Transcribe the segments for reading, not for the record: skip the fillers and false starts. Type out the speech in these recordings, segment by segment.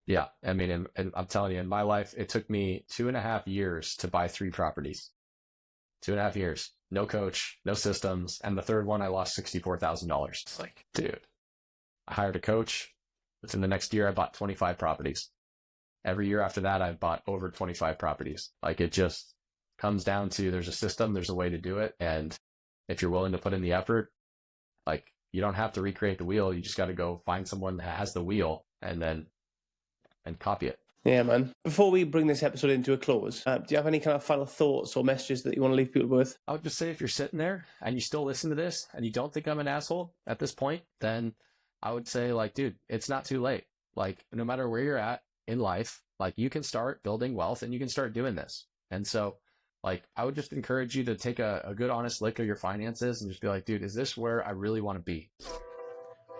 Yeah. I mean, and I'm telling you, in my life, it took me 2.5 years to buy 3 properties. 2.5 years. No coach, no systems. And the third one, I lost $64,000. It's like, dude, I hired a coach. Within the next year, I bought 25 properties. Every year after that, I've bought over 25 properties. Like, it just comes down to there's a system, there's a way to do it. And if you're willing to put in the effort, like, you don't have to recreate the wheel. You just got to go find someone that has the wheel and copy it. Yeah, man. Before we bring this episode into a close, do you have any kind of final thoughts or messages that you want to leave people with? I would just say, if you're sitting there and you still listen to this and you don't think I'm an asshole at this point, then I would say, like, dude, it's not too late. Like, no matter where you're at in life, like, you can start building wealth and you can start doing this. And so, like, I would just encourage you to take a good, honest look at your finances and just be like, dude, is this where I really want to be?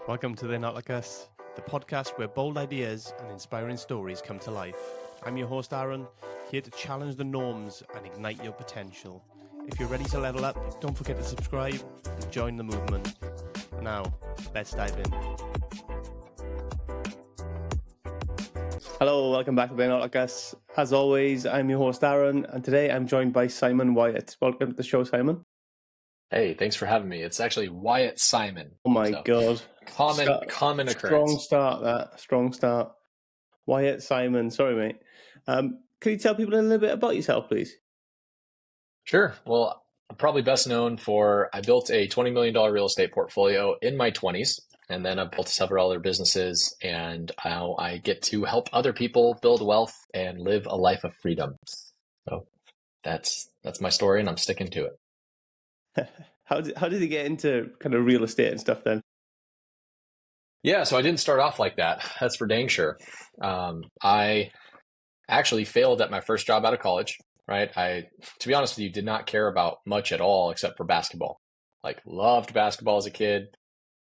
Welcome to They're Not Like Us, the podcast where bold ideas and inspiring stories come to life. I'm your host, Aaron, here to challenge the norms and ignite your potential. If you're ready to level up, don't forget to subscribe and join the movement. Now, let's dive in. Hello, welcome back to They're Not Like Us. As always, I'm your host, Aaron, and today I'm joined by Simon Wyatt. Welcome to the show, Simon. Hey, thanks for having me. It's actually Wyatt Simon. Oh my God. Common occurrence. Strong start. Wyatt Simon. Sorry, mate. Can you tell people a little bit about yourself, please? Sure. Well, I'm probably best known for I built a $20 million real estate portfolio in my 20s, and then I've built several other businesses, and now I get to help other people build wealth and live a life of freedom. So that's my story, and I'm sticking to it. How did you get into kind of real estate and stuff then? Yeah, so I didn't start off like that. That's for dang sure. I actually failed at my first job out of college, right? To be honest with you, did not care about much at all except for basketball. Like, loved basketball as a kid,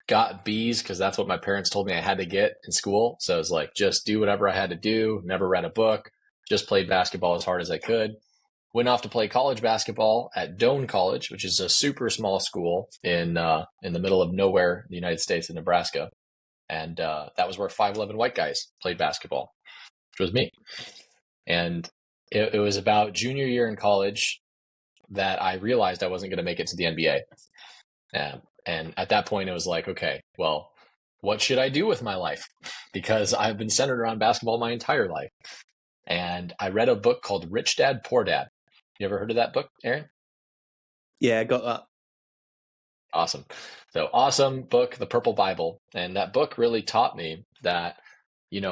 got B's because that's what my parents told me I had to get in school. So it was like, just do whatever I had to do, never read a book, just played basketball as hard as I could. Went off to play college basketball at Doane College, which is a super small school in the middle of nowhere in the United States in Nebraska. And that was where 5'11" white guys played basketball, which was me. And it was about junior year in college that I realized I wasn't going to make it to the NBA. And at that point, it was like, okay, well, what should I do with my life? Because I've been centered around basketball my entire life. And I read a book called Rich Dad, Poor Dad. You ever heard of that book, Aaron? Yeah, I got that. Awesome. So awesome book, The Purple Bible. And that book really taught me that,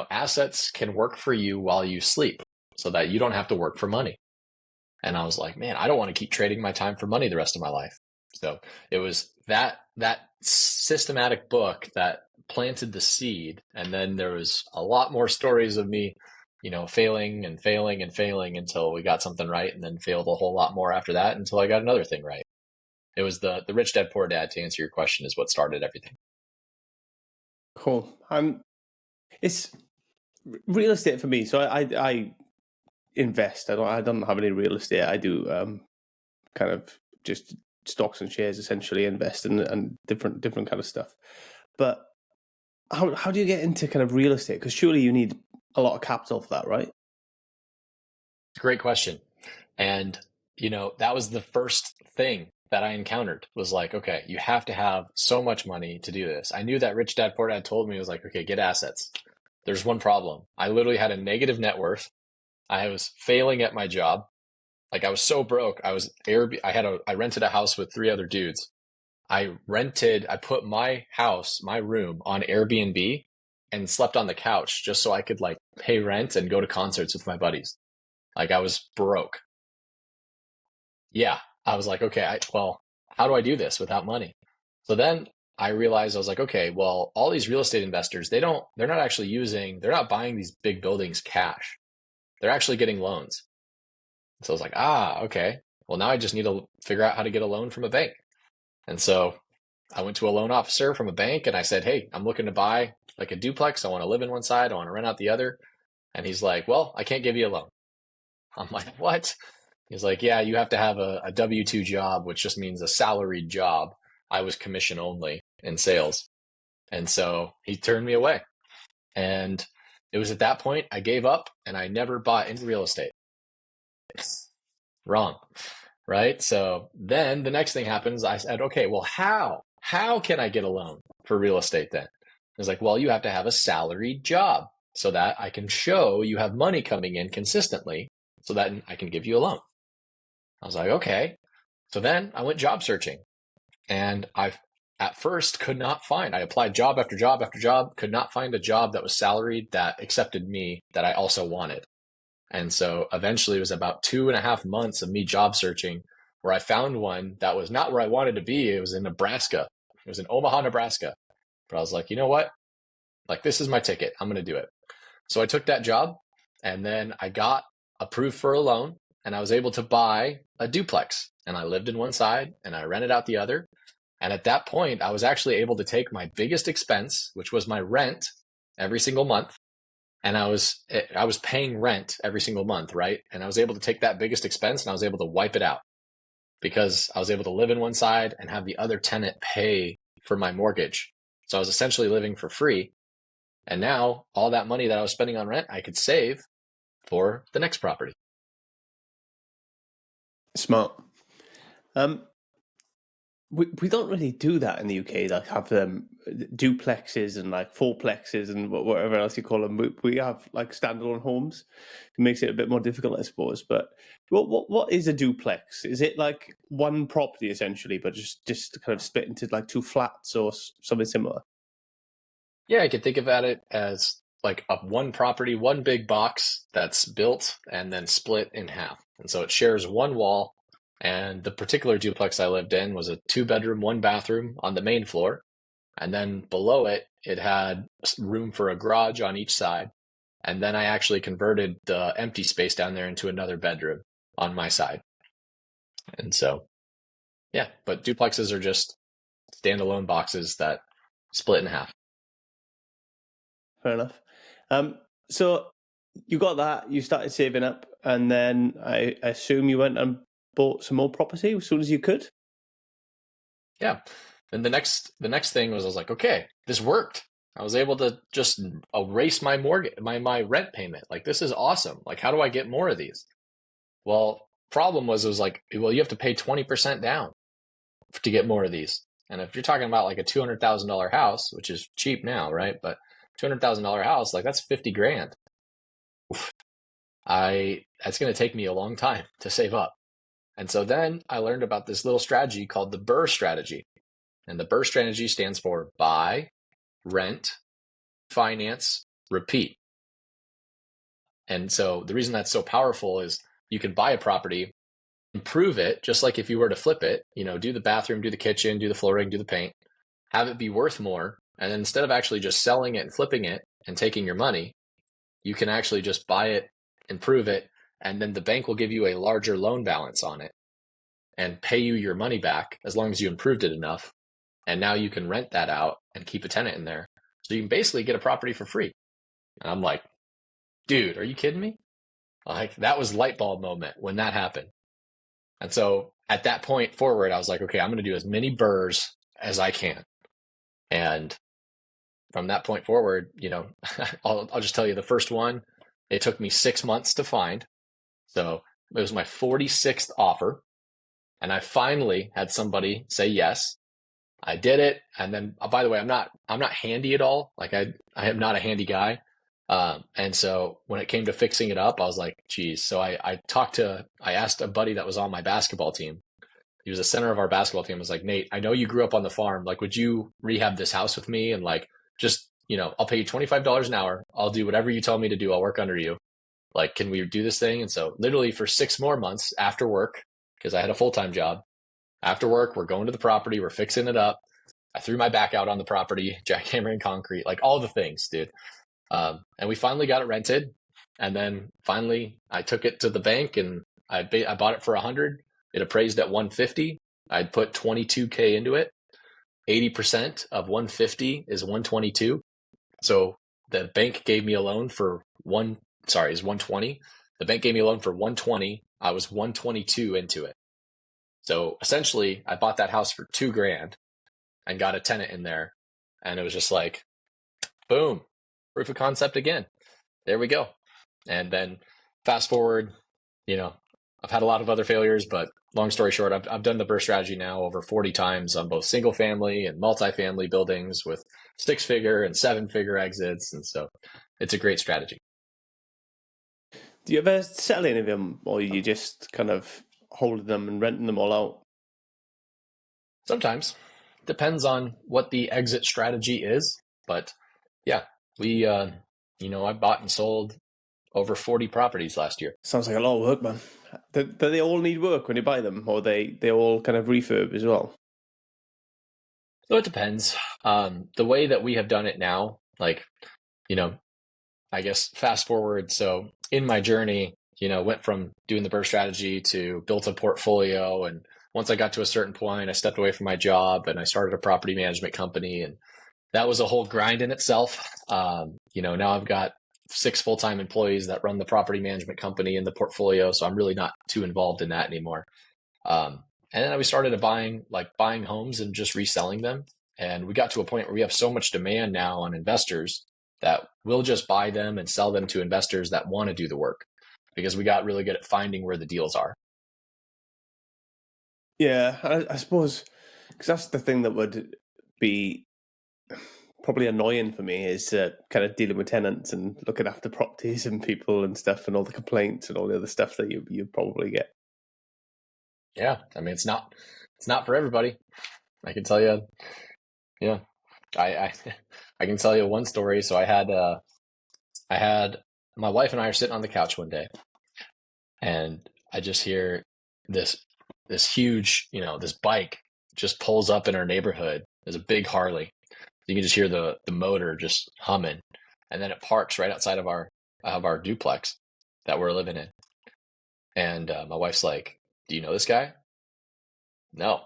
assets can work for you while you sleep so that you don't have to work for money. And I was like, man, I don't want to keep trading my time for money the rest of my life. So it was that systematic book that planted the seed. And then there was a lot more stories of me failing and failing and failing until we got something right, and then failed a whole lot more after that until I got another thing right. It was the Rich Dad, Poor Dad, to answer your question, is what started everything. Cool. It's real estate for me. So I invest. I don't have any real estate. I do kind of just stocks and shares, essentially, invest and different kind of stuff. But how do you get into kind of real estate? Because surely you need a lot of capital for that, right? Great question. And, that was the first thing that I encountered, was like, okay, you have to have so much money to do this. I knew that Rich Dad, Poor Dad told me, was like, okay, get assets. There's one problem. I literally had a negative net worth. I was failing at my job. Like, I was so broke. I rented a house with 3 other dudes. I put my house, my room, on Airbnb and slept on the couch just so I could pay rent and go to concerts with my buddies. Like, I was broke. Yeah. I was like, okay, how do I do this without money? So then I realized, I was like, okay, well, all these real estate investors, they're not buying these big buildings cash. They're actually getting loans. So I was like, okay, well, now I just need to figure out how to get a loan from a bank. And so I went to a loan officer from a bank and I said, hey, I'm looking to buy a duplex. I want to live in one side. I want to rent out the other. And he's like, well, I can't give you a loan. I'm like, what? He's like, yeah, you have to have a W-2 job, which just means a salaried job. I was commission only in sales. And so he turned me away. And it was at that point I gave up and I never bought into real estate. Wrong. Right? So then the next thing happens, I said, okay, well, how can I get a loan for real estate then? It's like, well, you have to have a salaried job so that I can show you have money coming in consistently so that I can give you a loan. I was like, okay. So then I went job searching, and I at first could not find, I applied job after job after job, could not find a job that was salaried that accepted me that I also wanted. And so eventually it was about 2.5 months of me job searching where I found one that was not where I wanted to be. It was in Nebraska. It was in Omaha, Nebraska. But I was like, you know what? Like, this is my ticket. I'm going to do it. So I took that job, and then I got approved for a loan, and I was able to buy a duplex, and I lived in one side and I rented out the other. And at that point, I was actually able to take my biggest expense, which was my rent every single month. And I was paying rent every single month, right? And I was able to take that biggest expense and I was able to wipe it out because I was able to live in one side and have the other tenant pay for my mortgage. So I was essentially living for free. And now all that money that I was spending on rent, I could save for the next property. Smart. We don't really do that in the UK, like have duplexes and like fourplexes and whatever else you call them. We have like standalone homes. It makes it a bit more difficult, I suppose. But what is a duplex? Is it like one property essentially, but just kind of split into like two flats or something similar? Yeah, I could think about it as like a one property, one big box that's built and then split in half. And so it shares one wall. And the particular duplex I lived in was a 2-bedroom, 1-bathroom on the main floor. And then below it, it had room for a garage on each side. And then I actually converted the empty space down there into another bedroom on my side. And so, yeah, but duplexes are just standalone boxes that split in half. Fair enough. So you got that, you started saving up, and then I assume you went and bought some more property as soon as you could? Yeah. And the next thing was I was like, okay, this worked. I was able to just erase my mortgage, my rent payment. Like, this is awesome. Like, how do I get more of these? Well, problem was, it was like, well, you have to pay 20% down to get more of these. And if you're talking about like a $200,000 house, which is cheap now, right? But $200,000 house, like that's 50 grand. That's going to take me a long time to save up. And so then I learned about this little strategy called the BIR Strategy. And the BIR Strategy stands for buy, rent, finance, repeat. And so the reason that's so powerful is you can buy a property, improve it, just like if you were to flip it, do the bathroom, do the kitchen, do the flooring, do the paint, have it be worth more. And then instead of actually just selling it and flipping it and taking your money, you can actually just buy it, improve it, and then the bank will give you a larger loan balance on it and pay you your money back as long as you improved it enough. And now you can rent that out and keep a tenant in there. So you can basically get a property for free. And I'm like, dude, are you kidding me? Like, that was light bulb moment when that happened. And so at that point forward, I was like, okay, I'm going to do as many BIRs as I can. And from that point forward, I'll just tell you the first one, it took me 6 months to find. So it was my 46th offer. And I finally had somebody say yes. I did it. And then, by the way, I'm not handy at all. Like I am not a handy guy. And so when it came to fixing it up, I was like, geez. So I asked a buddy that was on my basketball team. He was the center of our basketball team. I was like, Nate, I know you grew up on the farm. Like, would you rehab this house with me? And like, just, I'll pay you $25 an hour. I'll do whatever you tell me to do. I'll work under you. Like, can we do this thing? And so literally for 6 more months after work, because I had a full-time job, after work, we're going to the property. We're fixing it up. I threw my back out on the property, jackhammering concrete, like all the things, dude. And we finally got it rented. And then finally I took it to the bank and I bought it for 100. It appraised at 150. I'd put 22K into it. 80% of 150 is 122. So the bank gave me a loan for is 120. The bank gave me a loan for 120. I was 122 into it. So essentially I bought that house for $2,000 and got a tenant in there. And it was just like, boom, proof of concept again. there we go. And then fast forward, I've had a lot of other failures, but long story short, I've done the BIR strategy now over 40 times on both single family and multifamily buildings with 6-figure and 7-figure exits. And so it's a great strategy. Do you ever sell any of them, or you just kind of holding them and renting them all out? Sometimes. Depends on what the exit strategy is. But yeah, we, I bought and sold over 40 properties last year. Sounds like a lot of work, man. Do they all need work when you buy them, or they all kind of refurb as well? So it depends. The way that we have done it now, I guess fast forward. So in my journey, went from doing the BIR strategy to built a portfolio. And once I got to a certain point, I stepped away from my job and I started a property management company. And that was a whole grind in itself. Now I've got 6 full-time employees that run the property management company in the portfolio. So I'm really not too involved in that anymore. And then we started buying homes and just reselling them. And we got to a point where we have so much demand now on investors that we'll just buy them and sell them to investors that want to do the work, because we got really good at finding where the deals are. Yeah, I suppose, because that's the thing that would be probably annoying for me, is kind of dealing with tenants and looking after properties and people and stuff, and all the complaints and all the other stuff that you probably get. Yeah, I mean, it's not for everybody. I can tell you. Yeah, I can tell you one story. So I had my wife and I are sitting on the couch one day, and I just hear this huge, this bike just pulls up in our neighborhood. There's a big Harley. You can just hear the motor just humming, and then it parks right outside of our duplex that we're living in. And my wife's like, "Do you know this guy?" No.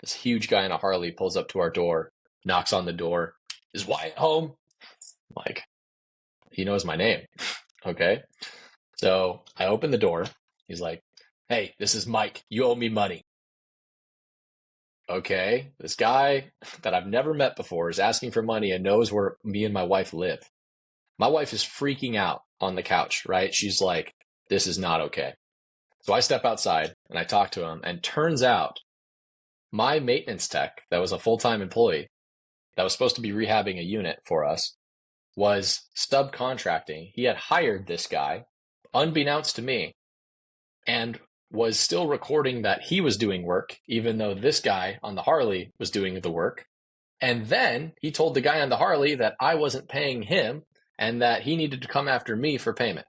This huge guy in a Harley pulls up to our door, knocks on the door. "Is Wyatt home?" I'm like, he knows my name. Okay. So I open the door. He's like, "Hey, this is Mike. You owe me money." Okay. This guy that I've never met before is asking for money and knows where me and my wife live. My wife is freaking out on the couch, right? She's like, this is not okay. So I step outside and I talk to him, and turns out my maintenance tech that was a full-time employee that was supposed to be rehabbing a unit for us was subcontracting. He had hired this guy, unbeknownst to me, and was still recording that he was doing work, even though this guy on the Harley was doing the work. And then he told the guy on the Harley that I wasn't paying him and that he needed to come after me for payment.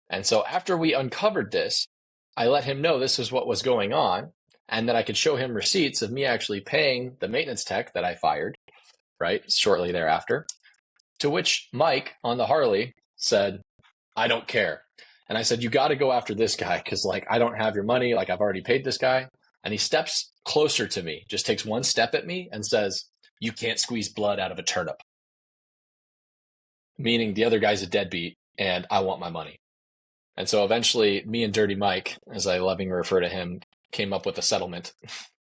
And so after we uncovered this, I let him know this is what was going on, and that I could show him receipts of me actually paying the maintenance tech that I fired, right, shortly thereafter. To which Mike on the Harley said, "I don't care." And I said, "You got to go after this guy, because I don't have your money. I've already paid this guy." And he steps closer to me, just takes one step at me and says, "You can't squeeze blood out of a turnip." Meaning the other guy's a deadbeat and I want my money. And so eventually me and Dirty Mike, as I lovingly refer to him, came up with a settlement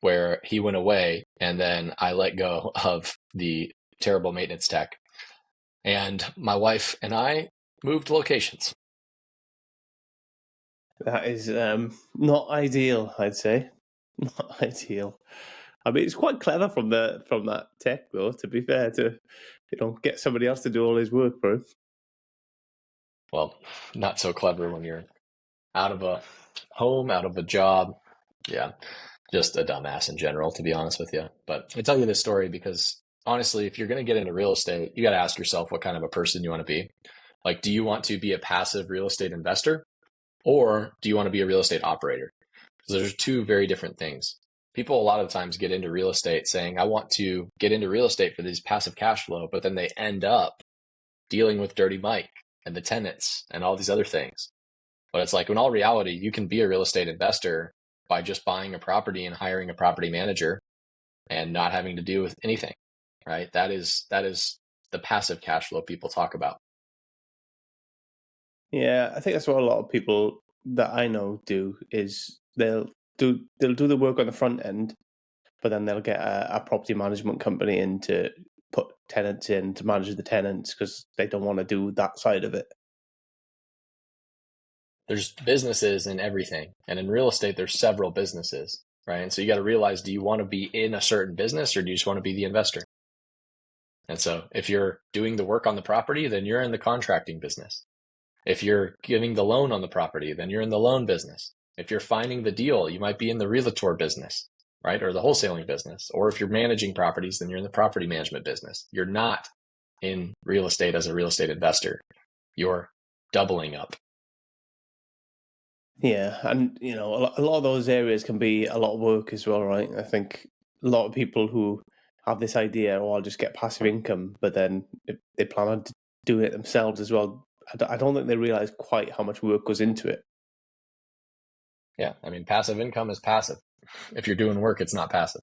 where he went away and then I let go of the terrible maintenance tech. And my wife and I moved locations. That is not ideal, I'd say. Not ideal. I mean, it's quite clever from that tech, though, to be fair, to get somebody else to do all his work for him. Well, not so clever when you're out of a home, out of a job. Yeah, just a dumbass in general, to be honest with you. But I tell you this story because honestly, if you're going to get into real estate, you got to ask yourself what kind of a person you want to be. Do you want to be a passive real estate investor, or do you want to be a real estate operator? Because those are two very different things. People a lot of times get into real estate saying, I want to get into real estate for these passive cash flow, but then they end up dealing with Dirty Mike and the tenants and all these other things. But it's in all reality, you can be a real estate investor by just buying a property and hiring a property manager and not having to do with anything, right? That is the passive cash flow people talk about. Yeah, I think that's what a lot of people that I know do, is they'll do the work on the front end, but then they'll get a property management company in to put tenants in to manage the tenants because they don't want to do that side of it. There's businesses in everything. And in real estate, there's several businesses, right? And so you got to realize, do you want to be in a certain business or do you just want to be the investor? And so if you're doing the work on the property, then you're in the contracting business. If you're giving the loan on the property, then you're in the loan business. If you're finding the deal, you might be in the realtor business, right? Or the wholesaling business. Or if you're managing properties, then you're in the property management business. You're not in real estate as a real estate investor. You're doubling up. Yeah, and a lot of those areas can be a lot of work as well, right? I think a lot of people who have this idea, I'll just get passive income, but then if they plan on doing it themselves as well, I don't think they realize quite how much work goes into it. Yeah, I mean, passive income is passive. If you're doing work, it's not passive.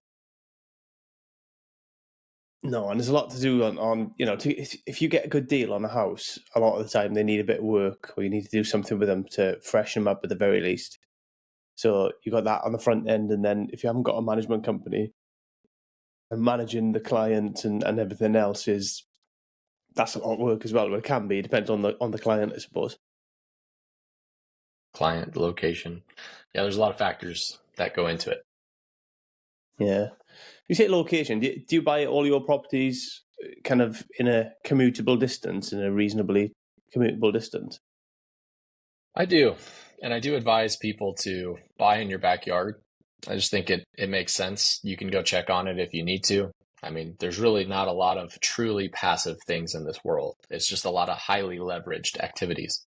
No, and there's a lot to do on if you get a good deal on a house, a lot of the time they need a bit of work, or you need to do something with them to freshen them up at the very least. So you got that on the front end, and then if you haven't got a management company, and managing the client and everything else that's a lot of work as well. But it can be, it depends on the client, I suppose. Client, location. Yeah, there's a lot of factors that go into it. Yeah. You say location. Do you buy all your properties kind of in a commutable distance, in a reasonably commutable distance? I do. And I do advise people to buy in your backyard. I just think it makes sense. You can go check on it if you need to. I mean, there's really not a lot of truly passive things in this world. It's just a lot of highly leveraged activities.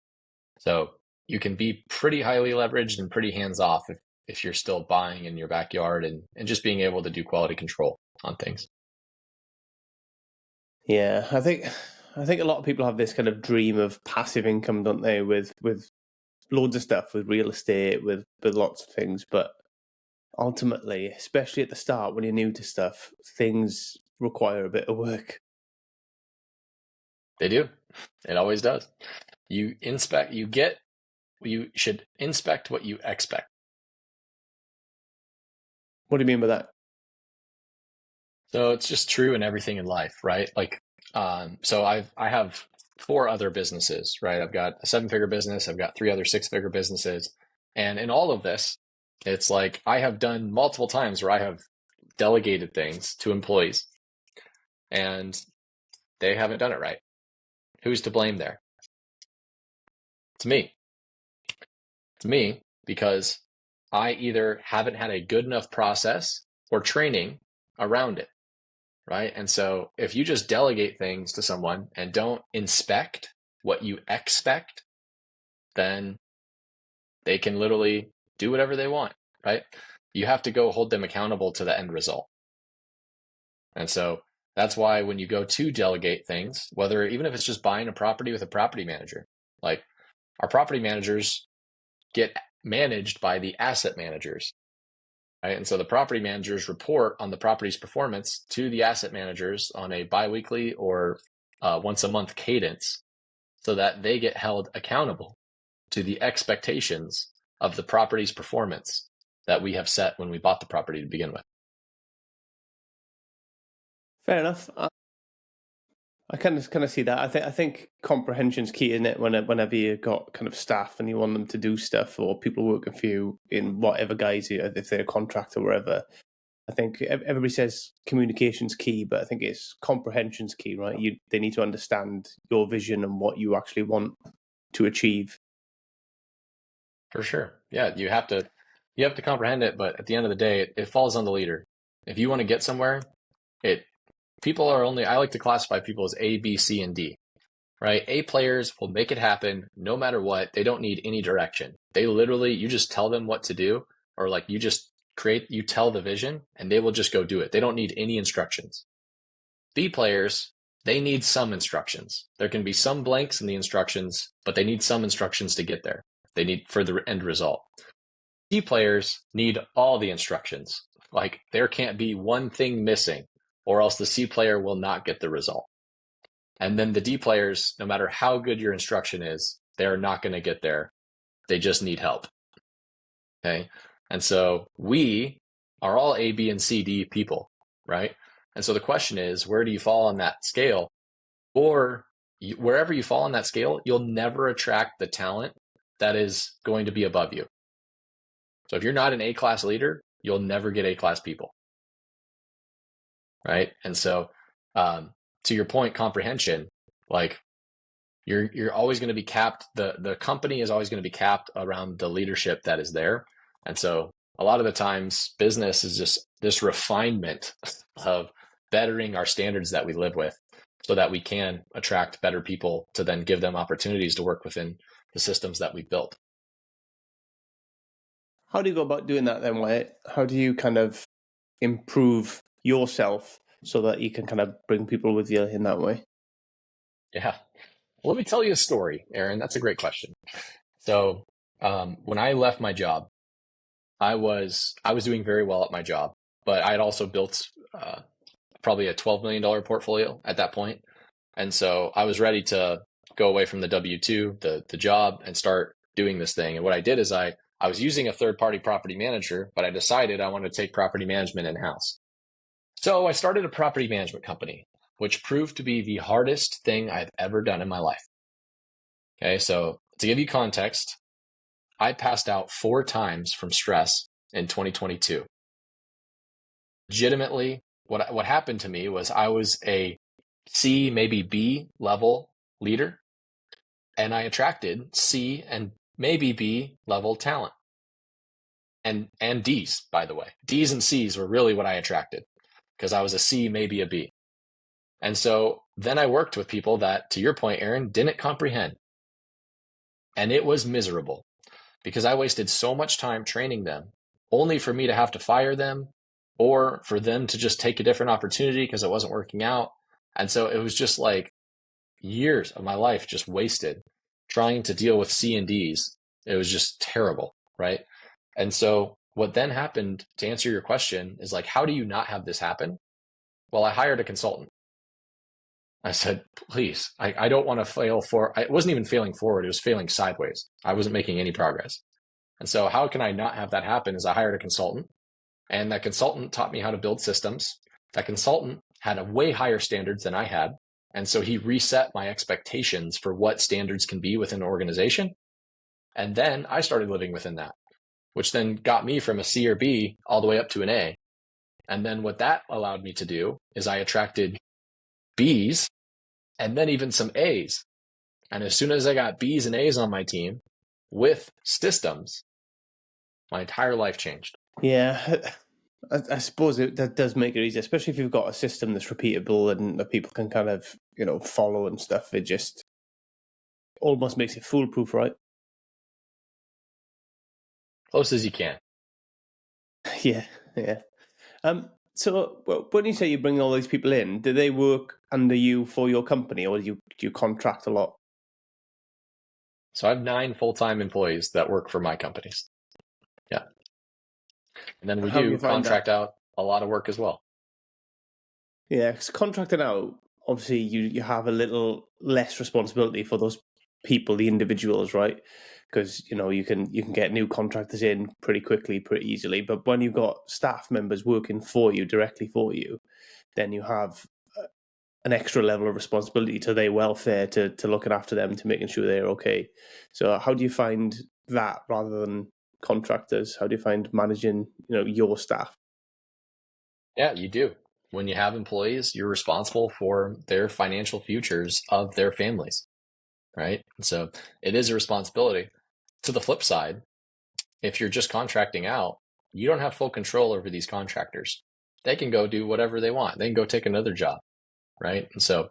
So you can be pretty highly leveraged and pretty hands-off if you're still buying in your backyard and just being able to do quality control on things. Yeah, I think a lot of people have this kind of dream of passive income, don't they, with loads of stuff, with real estate, with lots of things. But ultimately, especially at the start when you're new to stuff, things require a bit of work. They do. It always does. You should inspect what you expect. What do you mean by that? So it's just true in everything in life, right? Like, so I have 4 other businesses, right? I've got a 7-figure business. I've got 3 other 6-figure businesses. And in all of this, it's like I have done multiple times where I have delegated things to employees and they haven't done it right. Who's to blame there? It's me. It's me because I either haven't had a good enough process or training around it, right? And so if you just delegate things to someone and don't inspect what you expect, then they can literally do whatever they want, right? You have to go hold them accountable to the end result. And so that's why when you go to delegate things, even if it's just buying a property with a property manager, like our property managers get managed by the asset managers, right? And so the property managers report on the property's performance to the asset managers on a biweekly or once a month cadence so that they get held accountable to the expectations of the property's performance that we have set when we bought the property to begin with. Fair enough. I kind of see that. I think comprehension's key, isn't it? Whenever you got kind of staff and you want them to do stuff, or people working for you in whatever guise, if they're a contractor or wherever. I think everybody says communication's key, but I think it's comprehension's key, right? They need to understand your vision and what you actually want to achieve. For sure. Yeah, you have to comprehend it, but at the end of the day, it falls on the leader. If you want to get somewhere, I like to classify people as A, B, C, and D, right? A players will make it happen no matter what. They don't need any direction. They literally, you just tell them what to do, or like you tell the vision and they will just go do it. They don't need any instructions. B players, they need some instructions. There can be some blanks in the instructions, but they need some instructions to get there. They need for the end result. C players need all the instructions. Like there can't be one thing missing, or else the C player will not get the result. And then the D players, no matter how good your instruction is, they're not going to get there. They just need help. Okay. And so we are all A, B, and C, D people, right? And so the question is, where do you fall on that scale? Or wherever you fall on that scale, you'll never attract the talent that is going to be above you. So if you're not an A-class leader, you'll never get A-class people. Right? And so to your point, comprehension, like you're always going to be capped. The company is always going to be capped around the leadership that is there. And so a lot of the times business is just this refinement of bettering our standards that we live with so that we can attract better people to then give them opportunities to work within the systems that we've built. How do you go about doing that then, Wyatt? How do you kind of improve yourself so that you can kind of bring people with you in that way? Yeah. Well, let me tell you a story, Aaron. That's a great question. So when I left my job, I was doing very well at my job, but I had also built probably a $12 million portfolio at that point. And so I was ready to go away from the W-2, the job, and start doing this thing. And what I did is I was using a third-party property manager, but I decided I wanted to take property management in-house. So I started a property management company, which proved to be the hardest thing I've ever done in my life. Okay, so to give you context, I passed out 4 times from stress in 2022. Legitimately, what happened to me was I was a C, maybe B level leader, and I attracted C and maybe B level talent. And D's, by the way. D's and C's were really what I attracted because I was a C, maybe a B. And so then I worked with people that, to your point, Aaron, didn't comprehend. And it was miserable because I wasted so much time training them only for me to have to fire them or for them to just take a different opportunity because it wasn't working out. And so it was just like years of my life just wasted trying to deal with C and D's. It was just terrible, right? And so what then happened, to answer your question, is like, how do you not have this happen? Well, I hired a consultant. I said, please, I don't want to fail I wasn't even failing forward. It was failing sideways. I wasn't making any progress. And so how can I not have that happen is I hired a consultant, and that consultant taught me how to build systems. That consultant had a way higher standards than I had. And so he reset my expectations for what standards can be within an organization. And then I started living within that, which then got me from a C or B all the way up to an A. And then what that allowed me to do is I attracted B's and then even some A's. And as soon as I got B's and A's on my team with systems, my entire life changed. Yeah, I suppose that does make it easier, especially if you've got a system that's repeatable and that people can kind of, follow and stuff. It just almost makes it foolproof, right? Close as you can. Yeah. So when you say you bring all these people in, do they work under you for your company, or do you contract a lot? So I have 9 full-time employees that work for my companies. Yeah. And then we do contract out a lot of work as well. Yeah, because contracting out, obviously you have a little less responsibility for those people, the individuals, right? Because you can get new contractors in pretty quickly, pretty easily. But when you've got staff members working for you, directly for you, then you have an extra level of responsibility to their welfare, to looking after them, to making sure they're okay. So how do you find that rather than contractors? How do you find managing your staff? Yeah, you do. When you have employees, you're responsible for their financial futures of their families, right? And so it is a responsibility. To the flip side, if you're just contracting out, you don't have full control over these contractors. They can go do whatever they want. They can go take another job, right? And so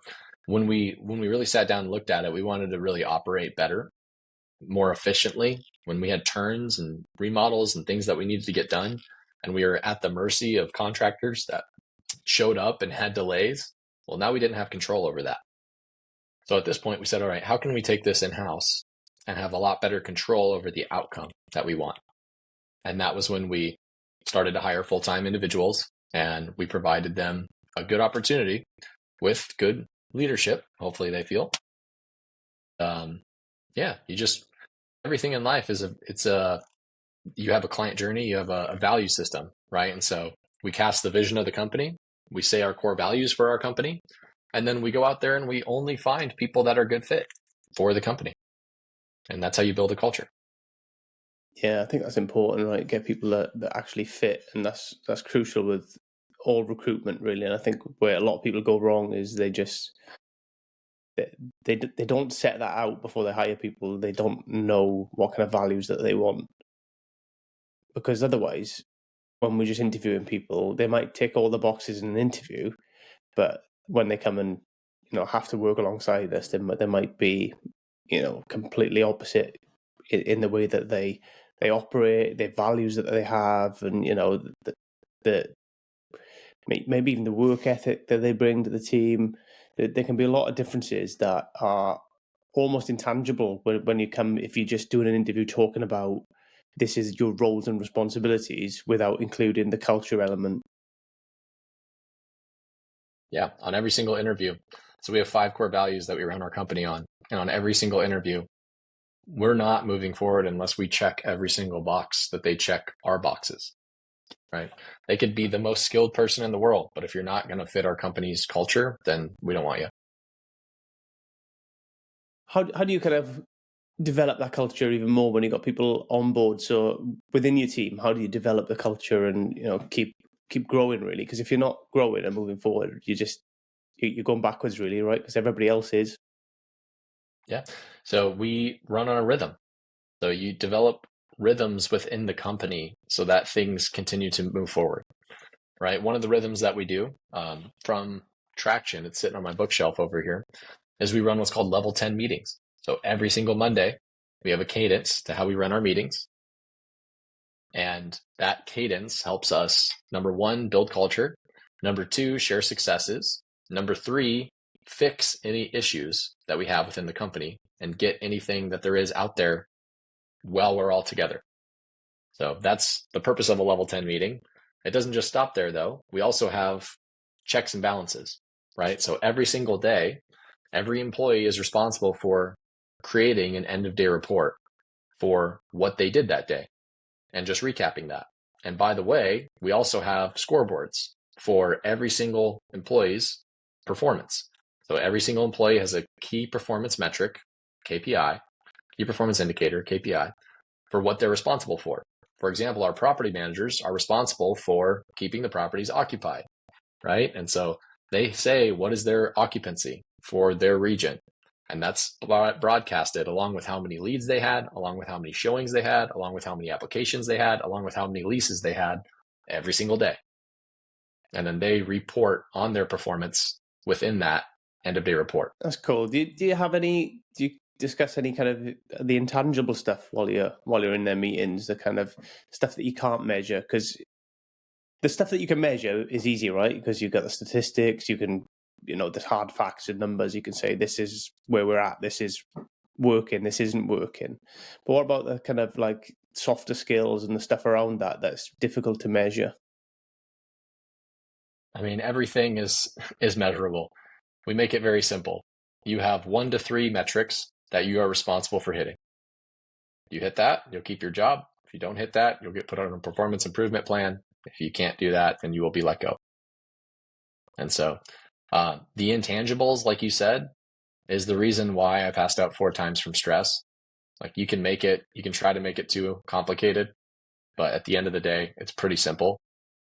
when we really sat down and looked at it, we wanted to really operate better, more efficiently. When we had turns and remodels and things that we needed to get done, and we were at the mercy of contractors that showed up and had delays, well, now we didn't have control over that. So at this point, we said, all right, how can we take this in-house and have a lot better control over the outcome that we want? And that was when we started to hire full-time individuals, and we provided them a good opportunity with good leadership. Hopefully they feel. Everything in life you have a client journey, you have a value system, right? And so we cast the vision of the company, We say our core values for our company, and then we go out there and we only find people that are good fit for the company. And that's how you build a culture. Yeah, I think that's important, right? Get people that actually fit, and that's crucial with all recruitment, really. And I think where a lot of people go wrong is they don't set that out before they hire people. They don't know what kind of values that they want, because otherwise, when we're just interviewing people, they might tick all the boxes in an interview, but when they come and have to work alongside us, they might be completely opposite in the way that they operate, their values that they have, and the maybe even the work ethic that they bring to the team. There can be a lot of differences that are almost intangible when you come, if you're just doing an interview talking about this is your roles and responsibilities without including the culture element. Yeah, on every single interview. So we have 5 core values that we run our company on. And on every single interview, we're not moving forward unless we check every single box that they check our boxes, right? They could be the most skilled person in the world, but if you're not going to fit our company's culture, then we don't want you. How do you kind of develop that culture even more when you got people on board? So within your team, how do you develop the culture and keep growing, really? Because if you're not growing and moving forward, you're going backwards, really, right? Because everybody else is. Yeah. So we run on a rhythm. So you develop rhythms within the company so that things continue to move forward, right? One of the rhythms that we do from Traction, it's sitting on my bookshelf over here, is we run what's called level 10 meetings. So every single Monday, we have a cadence to how we run our meetings. And that cadence helps us, number 1, build culture. Number 2, share successes. Number 3, fix any issues that we have within the company and get anything that there is out there while we're all together. So that's the purpose of a level 10 meeting. It doesn't just stop there, though. We also have checks and balances, right? So every single day, every employee is responsible for creating an end of day report for what they did that day and just recapping that. And by the way, we also have scoreboards for every single employee's performance. So every single employee has a key performance metric, KPI, key performance indicator, KPI, for what they're responsible for. For example, our property managers are responsible for keeping the properties occupied, right? And so they say, what is their occupancy for their region? And that's broadcasted along with how many leads they had, along with how many showings they had, along with how many applications they had, along with how many leases they had every single day. And then they report on their performance within that end of day report. That's cool. Do you discuss any kind of the intangible stuff while you're in their meetings, the kind of stuff that you can't measure? Because the stuff that you can measure is easy, right? Because you've got the statistics, you can, the hard facts and numbers. You can say this is where we're at, this is working, this isn't working. But what about the kind of like softer skills and the stuff around that's difficult to measure? I mean, everything is measurable. We make it very simple. You have 1 to 3 metrics that you are responsible for hitting. You hit that, you'll keep your job. If you don't hit that, you'll get put on a performance improvement plan. If you can't do that, then you will be let go. And so the intangibles, like you said, is the reason why I passed out 4 times from stress. Like you can try to make it too complicated, but at the end of the day, it's pretty simple.